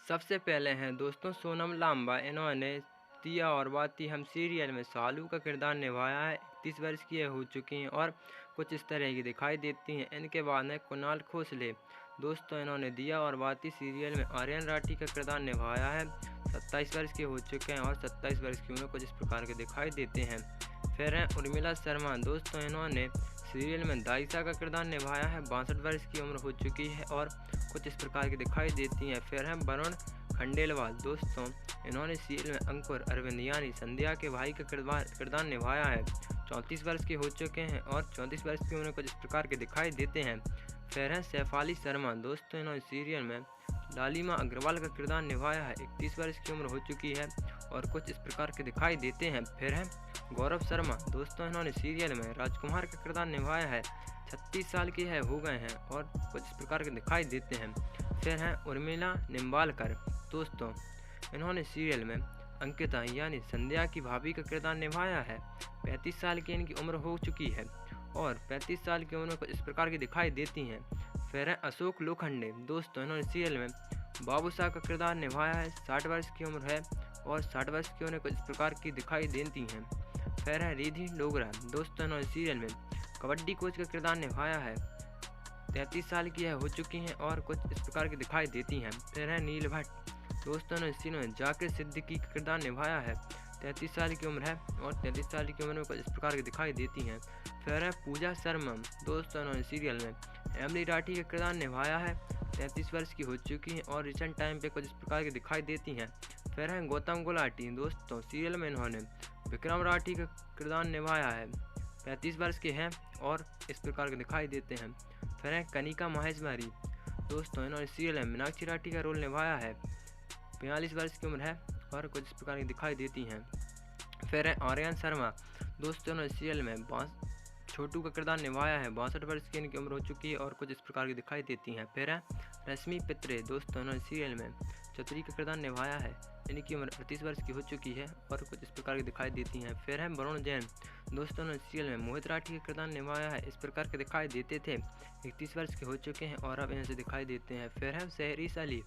सबसे पहले हैं दोस्तों सोनम लांबा। इन्होंने दिया और बाती हम सीरियल में सालू का किरदार निभाया है। 31 वर्ष की हो चुकी हैं और कुछ इस तरह की दिखाई देती हैं। इनके बाद है कुणाल खोसले। दोस्तों इन्होंने दिया और बाती सीरियल में आर्यन राठी का किरदार निभाया है। 27 वर्ष के हो चुके हैं और 27 वर्ष की उम्र कुछ इस प्रकार के दिखाई देते हैं। फिर हैं उर्मिला शर्मा। दोस्तों इन्होंने सीरियल में दाइसा का किरदार निभाया है। 62 वर्ष की उम्र हो चुकी है और कुछ इस प्रकार की दिखाई देती हैं। फिर हैं वरुण खंडेलवाल। दोस्तों इन्होंने सीरियल में अंकुर अरविंद यानी संध्या के भाई का किरदार निभाया है। 34 वर्ष के हो चुके हैं और 34 वर्ष की उम्र कुछ इस प्रकार के दिखाई देते हैं। फिर हैं सैफाली शर्मा। दोस्तों इन्होंने सीरियल में लालिमा अग्रवाल का किरदार निभाया है। 31 वर्ष की उम्र हो चुकी है और कुछ इस प्रकार के दिखाई देते हैं। फिर हैं गौरव शर्मा। दोस्तों इन्होंने सीरियल में राजकुमार का किरदार निभाया है। 36 साल के हो गए हैं और कुछ इस प्रकार के दिखाई देते हैं। फिर हैं उर्मिला निम्बालकर। दोस्तों इन्होंने सीरियल में अंकिता यानी संध्या की भाभी का किरदार निभाया है। 35 साल की इनकी उम्र हो चुकी है और 35 साल की उम्र कुछ इस प्रकार की दिखाई देती हैं। फिर हैं अशोक लोखंडे। दोस्तों इन्होंने सीरियल में बाबू साहब का किरदार निभाया है। 60 वर्ष की उम्र है और 60 वर्ष की उम्र कुछ इस प्रकार की दिखाई देती हैं। फिर है रिधि डोगरा। दोस्तों इन्होंने सीरियल में कबड्डी कोच का किरदार निभाया है। 33 साल की हो चुकी हैं और कुछ इस प्रकार की दिखाई देती हैं। फिर है नील भट्ट। दोस्तों इन्होंने सीरियल में जाकिर सिद्दीकी का किरदार निभाया है। 33 साल की उम्र है और 33 साल की उम्र में कुछ इस प्रकार की दिखाई देती हैं। फिर है पूजा शर्मा। दोस्तों इन्होंने सीरियल में एमली राठी का किरदार निभाया है। 33 वर्ष की हो चुकी हैं और रिसेंट टाइम पे कुछ इस प्रकार की दिखाई देती हैं। फिर है गौतम गुलाटी। दोस्तों सीरियल में इन्होंने विक्रम राठी का किरदार निभाया है। 35 वर्ष के हैं और इस प्रकार के दिखाई देते हैं। फिर है कनिका महेश्वरी। दोस्तों इन्होंने सीरियल में मीनाक्षी राठी का रोल निभाया है। 42 वर्ष की उम्र है और कुछ इस प्रकार की दिखाई देती हैं। फिर है आर्यन शर्मा। दोस्तों इन्होंने सीरियल में छोटू का किरदार निभाया है। 62 वर्ष की इनकी उम्र हो चुकी है और कुछ इस प्रकार की दिखाई देती हैं। फिर है रश्मि पित्रे। दोस्तों इन्होंने सीरियल में चतुरी का किरदार निभाया है। इनकी उम्र 38 वर्ष की हो चुकी है और कुछ इस प्रकार की दिखाई देती हैं। फिर है वरुण जैन। दोस्तों ने सीरियल में मोहित राठी का किरदार निभाया है। इस प्रकार के दिखाई देते थे। 31 वर्ष के हो चुके हैं और अब इनसे दिखाई देते हैं। फिर है सहरीस अली।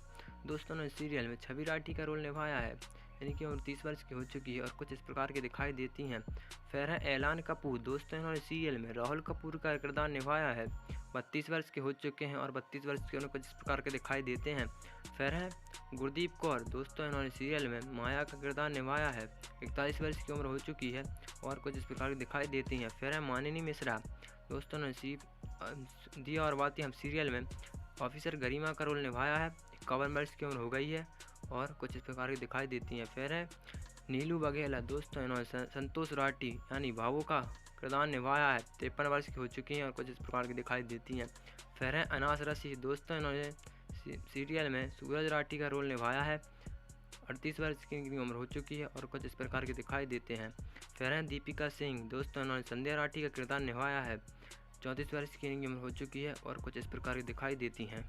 दोस्तों ने सीरियल में छवि राठी का रोल निभाया है। इनकी उम्र 30 वर्ष की हो चुकी है और कुछ इस प्रकार की दिखाई देती हैं। फिर है ऐलान कपूर। दोस्तों इन्होंने सीरियल में राहुल कपूर का किरदार निभाया है। 32 वर्ष के हो चुके हैं और 32 वर्ष के उन्हें कुछ इस प्रकार के दिखाई देते हैं। फिर है गुरदीप कौर। दोस्तों इन्होंने सीरियल में माया का किरदार निभाया है। 41 वर्ष की उम्र हो चुकी है और कुछ इस प्रकार की दिखाई देती हैं। फिर है मानिनी मिश्रा। दोस्तों ने दिया और बाती हम सीरियल में ऑफिसर गरिमा का रोल निभाया है। 51 वर्ष की उम्र हो गई है और कुछ इस प्रकार की दिखाई देती हैं। फिर है नीलू बघेला। दोस्तों इन्होंने संतोष राठी यानी भावो का किरदार निभाया है। 53 वर्ष की हो चुकी हैं और कुछ इस प्रकार की दिखाई देती हैं। फिर है अनास रसी। दोस्तों इन्होंने सीरियल में सूरज राठी का रोल निभाया है। 38 वर्ष की इनकी उम्र हो चुकी है और कुछ इस प्रकार के दिखाई देते हैं। फिर है दीपिका सिंह। दोस्तों इन्होंने संध्या राठी का किरदार निभाया है। 34 वर्ष की इनकी उम्र हो चुकी है और कुछ इस प्रकार की दिखाई देती हैं।